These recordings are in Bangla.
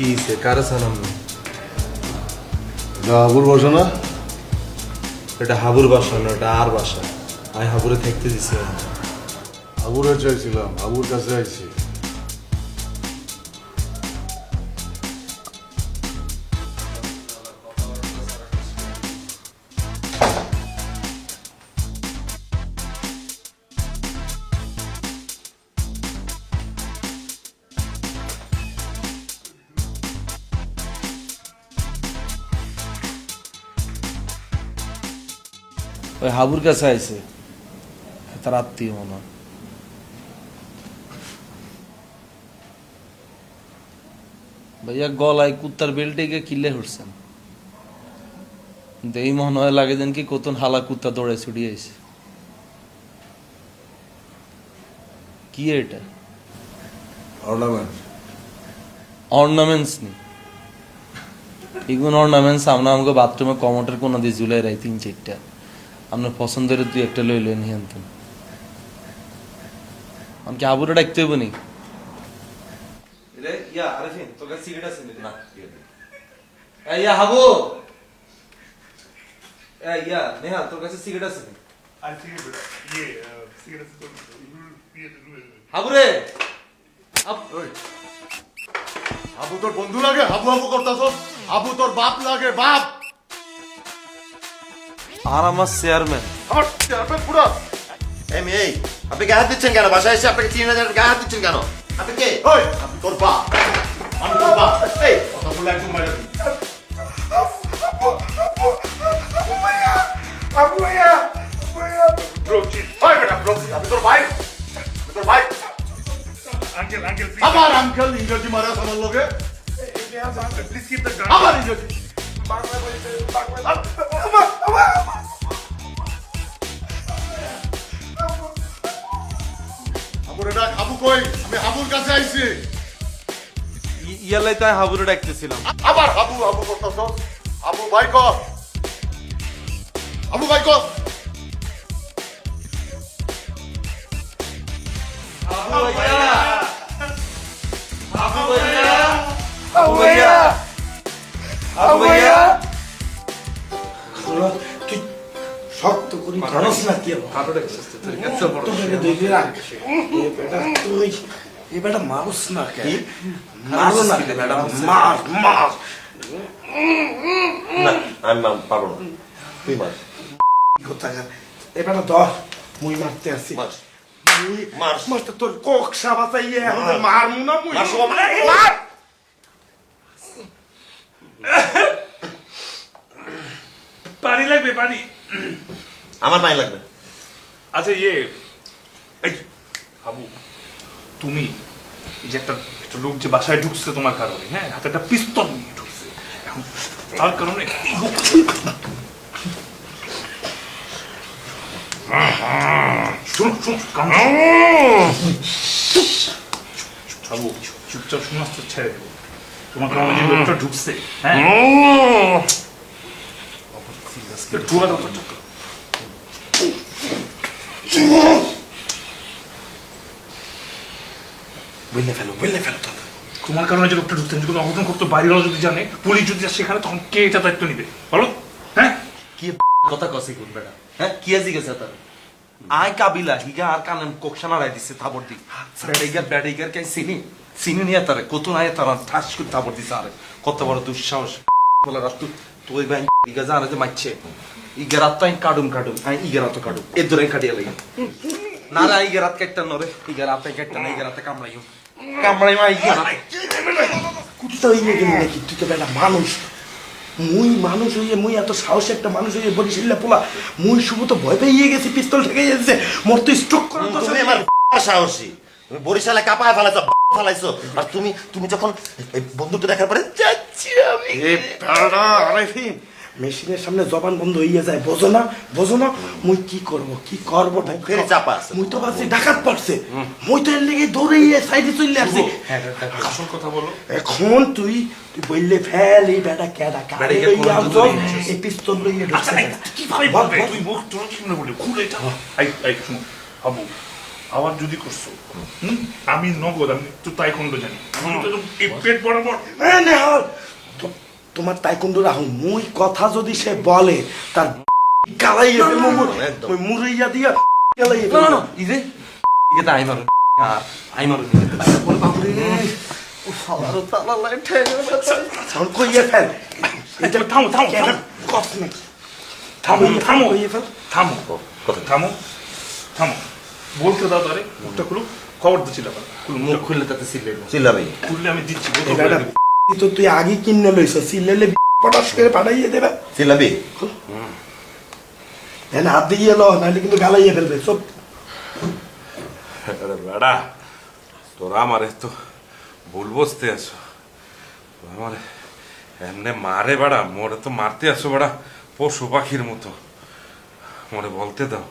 কি সে কারে সানাম হাবুর বাসা না? এটা হাবুর বাসা না, এটা আর বাসা। আমি হাবুরে থাকতে দিছি। হাবুরে চাইছিলাম, হাবুর কাছে আইছি। ওই হাবুর কাছে আইছে, তার আত্মীয় মনে হয়। ভাইয়া গলায় কুত্তার বেল্টে গিয়ে কিল্লে উঠছেন, দেই মনে হয় লাগে যেন কি কতন হালা কুত্তা দৌড়ে ছুটিয়ে আইছে। কি এটা? অর্নামেন্ট। অর্নামেন্টস নি এগুলো অর্নামেন্টস আমরা আমাকে বাথরুমে কমোটের কোনো দিয়ে ঝুলাই রাই 3-4টা। আপনার পছন্দের 2-1টা লইলে নিয়ে আনতেন। আমাকে আবুরে ডাকতে হইব নি? হাবু, নেহা তোর কাছে সিগারেট আছে? হাবুরে, হাবু তোর বন্ধু লাগে? হাবু হাবু করতাছ? হাবু তোর বাপ লাগে, বাপ। আর আমার চেয়ারম্যান। আমার চেয়ারম্যান পুরা। এই আপনি গায়ে হাত দিচ্ছেন কেন? বাসায় এসে আপনাকে চিনে না জানেন গায়ে হাত দিচ্ছেন কেন? আপনি কে? ওই আমি তোর বাপ, আমি তোর বাপ। এই কথা বলে একদম মাইরা দিই। ওই বেটা ব্রোচিত, আমি তোর ভাই, আমি তোর ভাই। আমার আঙ্কেল ইংরেজি মারা আমার লোকে, আমার ইংরেজি হাবুরে ডাক। হাবু কই? আমি হাবুর কাছে আইছি। ইয়ালাই তাই হাবুরে ডাকতেছিলাম। আবার হাবু হাবু করতেছ? হাবু ভাই কর, হাবু ভাই কর। তুই শক্ত করি ধরস না কি তুই এবারটা মারুস না কে? মারো না কে বেটা? মার মার। না আমি পারবো না, তুই মার। কোথাকার এবারটা ধর, মুই মারতে আসি। মার মুই মার। মারতে তোর কক্সা বাতাইয়ে এখন মারমু না মুই। মার সবাই মার। পানি লাগবে, পানি। আমার পানি লাগবে। আচ্ছা এই হাবু, তুমি এই যে একটা লোক যে বাসায় ঢুকছে তোমার কারণে, হ্যাঁ, হাতে একটা পিস্তল নিয়ে ঢুকছে, এখন তার কারণে শুনো হাবু, চুপচাপ সমস্ত ছেড়ে দেবো। তোমার কারণে যে লোকটা ঢুকছে, হ্যাঁ, তোমার কারণে যে লোকটা ঢুকতে যদি অঘটন করতো, বাইরের যদি জানে, পুলিশ যদি সেখানে, তখন কে এটা দায়িত্ব নিবে বলো? হ্যাঁ, কি কথা কসি কোন বেটা? হ্যাঁ, কি আজি গেছে তার? আই কাবিলা হিগা আর কানেম কোকসানা রাই দিছে থাবর দি। ব্যাডিগার কে চিনি নিয়ে তারে কত নাই তারা ঠাস করে থাবর দিছে। আরে কত বড় দুঃসাহস বলে রাত তুই ভাই ইগা জানে যে মারছে ইগেরাত তাই কাডুম আই ইগেরাত কাডুম এ ধরে কাটিয়া লাগে না রে ইগেরাত কাটটা নরে ইগেরাত কাটটা না ইগেরাতে কামড়াইও মাই ইগেরাত কুত্তা হইয়ে গেলি নাকি? তুই তো বেটা মানুষ। মুই মানুষ হইয়ে, মুই এত সাহসী একটা মানুষ হইয়ে বরিশালে পোলা, মুই শুভ তো ভয় পেয়ে গেছি, পিস্তল ঠেকে যাচ্ছে, মোর তো স্ট্রোক করা। তুমি আমার সাহসী, তুমি বরিশালে কাপায় ফালাইছো, আর তুমি যখন বন্ধুকে দেখার পরে যাচ্ছি আমি। মেশিনের সামনে জবান বন্ধ হইয়া যায়, বোঝো না মুই কি করব ফের চাপা আছে। মুই তো ভাবছি ডাকাত পড়ছে, মুই তো এর লেগে দৌড়ে সাইডে চলে আসছি। আসল কথা বলো। এখন তুই বললে ফেল এই বেটা কেডা কারে লইয়া আনছো, এই পিস্তল লইয়া আচ্ছা ঢুকছে। কিভাবে বলবে? তুই মুখ তোর কি মনে বলে খুলে এটা। এই শুনো হাবু, আবার যদি করছো আমি নগদ, আমি তো তাইকোন্ডো জানি, আমি তো এই পেট বরাবর। তোমার তাইকুন্ডু রাখো, মুই কথা যদি সে বলে তার গালাইয়ে ফেলবো, ওই মুরাইয়া দিয়া গালাইয়ে না না ফেলবো। না ইরে ইকে তো আই মারু আর আই মারু সাউন্ড কইয়ে ফেল। এটা থামো থামো কেন কস না? থামো থামো কইয়ে ফেল। থামো থামো থামো, বলতে দাও তারে, মুখটা খুলো, খবর দিচ্ছি না, মুখ খুললে তাতে সিলে চিল্লাবি খুললে আমি দিচ্ছি, বলতে এটা বলে দিবি। তো তুই আগে কিনে লইছ, সিলেলে পটাশ করে পাঠাইয়ে দেবে। চিল্লাবি এনে হাত দিয়ে এলো, নাহলে কিন্তু গালাইয়ে ফেলবে সব। আরে বেড়া, তোরা আমারে তো ভুল বুঝতে আছো, আমার এমনি মারে বেড়া, মোরে তো মারতে আসো বেড়া পশু পাখির মতো, মোরে বলতে দাও।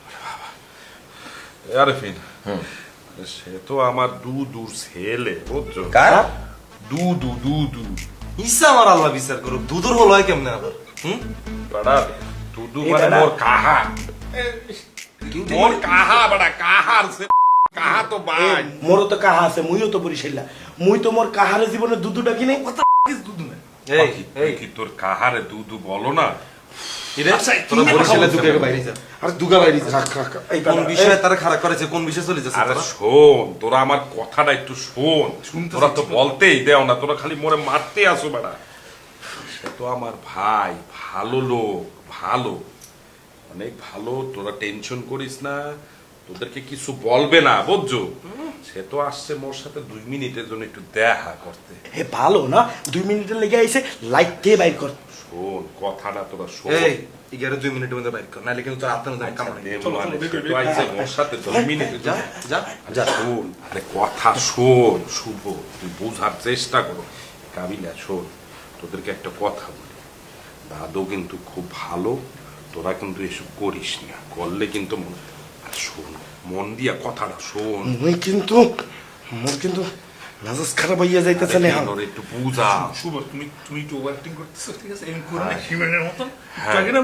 আরে বাবা, আরে ফিন, সে তো আমার দূর ছেলে, বুঝছো? কার দু ইসা আমার আল্লাহ বিচার করুক, দুদুর হলো হয় কেমনে আবার? বেড়া দুদু মানে মোর কাহা, মোর কাহা বেড়া, কাহার সে কাহা তো ভাই। মোরও তো কাহা আছে, মুইও তো বরিশাইলা, মুই তো মোর কাহারে জীবনে দুধু ডাকি নাই। এই এই কি তোর কাহারে দুদু বলো না? ইরে আচ্ছা, তোরা কি বরিশালে কথা দুগে বলছো? বাইরে যা, আর দুগা বাইরে যা। এই কোন বিষয়ে তারা খারাপ করেছে, কোন বিষয়ে চলে যাচ্ছে আরে তারা? শোন, তোরা আমার কথাটা একটু শোন, তোরা তো বলতেই দেও না, তোরা খালি মোরে মারতে আসো বেড়া। সে তো আমার ভাই, ভালো লোক, ভালো, অনেক ভালো, তোরা টেনশন করিস না, তোদেরকে কিছু বলবে না, বুঝছো? সে তো আসছে মোর সাথে 2 মিনিটের জন্য একটু দেখা করতে। হে ভালো না, 2 মিনিটের লেগে আইছে, লাইট দিয়ে বাইর কর। শোন কথাটা তোরা শোন। এই 11-2 মিনিটের মধ্যে বাইর কর, নাহলে কিন্তু তোর হাতে না কামড় দে মানে, সে তো আইছে মোর সাথে 2 মিনিটের যা জন্য। যা যা শোন, আরে কথা শোন শুভ, তুই বোঝার চেষ্টা করো। কাবিলা শোন, তোদেরকে একটা কথা বলি, দাদু কিন্তু খুব ভালো, তোরা কিন্তু এসব করিস না, করলে কিন্তু আর শোন, মন দিয়া কথাটা শোন। মুই কিন্তু মোর কিন্তু মেজাজ খারাপ হইয়া যাইতেছে না। ওরে একটু বুঝা। শুভ, তুমি তুমি একটু ওভার অ্যাক্টিং করতেছো, ঠিক আছে? এরকম করে না, হিউম্যানের মতন হ্যাঁ। জানি না,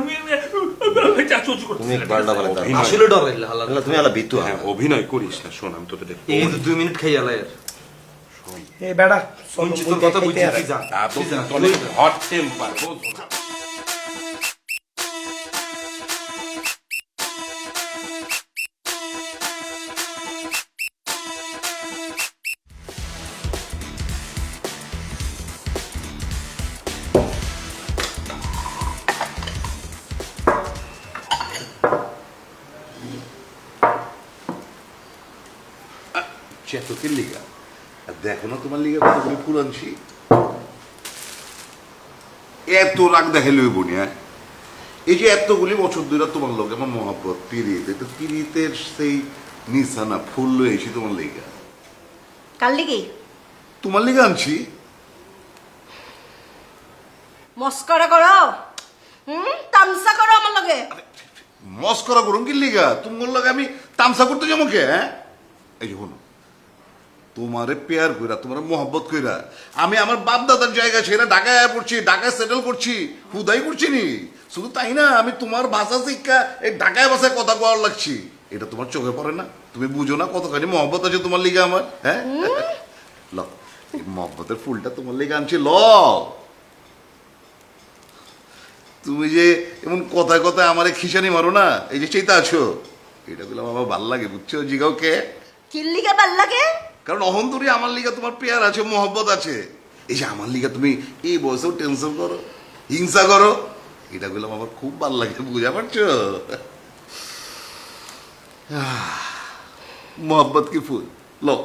চাচুচু তুমি করতেছো, বারটা বলে দাও। আসলে ডর হইলা হালা। তুমি আলা বিতু হ্যাঁ, অভিনয় করিস না, শোন আমি তোদের একটু এই 2 মিনিট খাই আলা এর এ বেড়া শুনছি তোর কথা বুঝছি, তুই যা দাদু তুই যা, কিন্তু তুই অনেক যা। হট টেম্পার, বুঝছো না? চেতকের লিগা আর দেখো না তোমার লিগা কতগুলি ফুল আনছি, এত রাগ দেখাইলে হইব না। এই যে এতগুলি বছর ধরে তোমার লোক আমার মহাপত পিরিত, এটা পিরিতের সেই নিশানা ফুল লয়ে এসি তোমার লিগা, কার লিগি তোমার লিগা আনছি। মস্করা করো, তামসা করো আমার লগে। মস্করা করুন কি লিগা, তোমার লগে আমি তামসা করতে যাবো কে? হ্যাঁ এই যে শোনো, তোমারে পেয়ার কইরা, তোমার মোহাব্বত কইরা আমি আমার বাপ দাদার জায়গা ছেড়ে ঢাকায় আয়া পড়ছি, ঢাকায় সেটেল করছি, হুদাই করছি নি। শুধু তাই না, আমি তোমার ভাষা শিক্ষা এই ঢাকায় ভাষায় কথা কওয়ার লাগছি, এটা তোমার চোখে পড়ে না? তুমি বুঝো না কতখানি মহব্বত আছে তোমার লিগে আমার? হ্যাঁ ল, এই মহব্বতের ফুলটা তোমার লিগে আনছি, ল। তুমি যে এমন কথায় কথায় আমারে খিসানি মারো না, এই যে চেতা আছো, এটা দিলাম আমার ভাল লাগে, বুঝছো? জিগাও কে? কির লিগে ভাল লাগে? কারণ অহন্তরী আমার লিগা তোমার পেয়ার আছে, মোহব্বত আছে। এই যে আমার লিগা তুমি এই বয়সেও টেনশন করো, হিংসা করো, এটা গুলো আমার খুব ভাল লাগে, বুঝা পারছো? মোহব্বত কি ফুল, লো।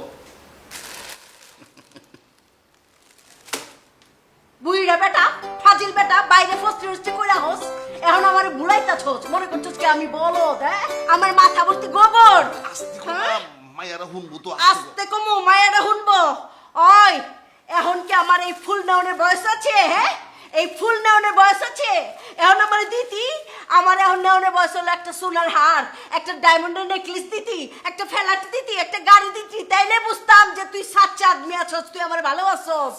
বুইড়া বেটা, ফাজিল বেটা, বাইরে ফস্তি ফস্তি কইরা হোস, এখন আমার ভুলাইতাছস, মনে করছস কি আমি বলদ? হ্যাঁ, আমার মাথা ভর্তি গোবর। হ্যাঁ? মায়ারা হুনবো তো, আস্তে কমু, মায়েরা শুনবো। ওই এখন কি আমার এই ফুল নেওয়ানোর বয়স আছে? হ্যাঁ, এই ফুল নেওয়ানোর বয়স আছে? এখন আমার দিতি, আমার এখন নেওয়ানোর বয়স হলো একটা সোনার হার, একটা ডায়মন্ডের নেকলেস দিতি, একটা ফেলাট দিতি, একটা গাড়ি দিতি, তাইলে বুঝতাম যে তুই সাচ্চা আদমি আছস, তুই আমার ভালোবাসস।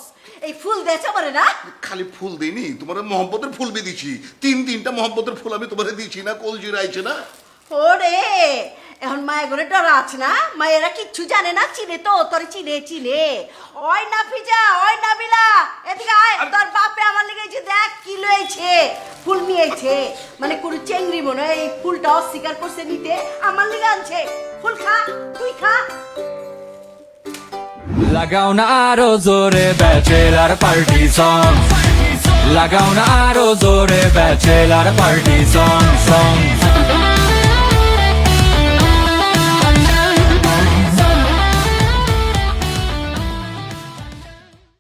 এই ফুল দেছ আমারে না? খালি ফুল দিইনি, তোমার মোহব্বতের ফুল বি দিছি, 3-3টা মোহব্বতের ফুল আমি তোমারে দিছি না, কলজির আইছে না। ওরে এখন মায়ের ঘরে ডরা আছে না, মায়েরা কিচ্ছু জানে না, চিনে তো তোর চিনে। ওই না ফিজা, ওই না বিলা, এদিকে আয়, তোর বাপে আমার লেগে যে দেখ কি লয়েছে, ফুল নিয়েছে, মানে কোনো চেংড়ি মনে হয় এই ফুলটা অস্বীকার করছে নিতে, আমার লেগে আনছে, ফুল খা, তুই খা। লাগাও না আরো জোরে ব্যাচেলার পার্টি সং, লাগাও না আরো জোরে ব্যাচেলার পার্টি সং।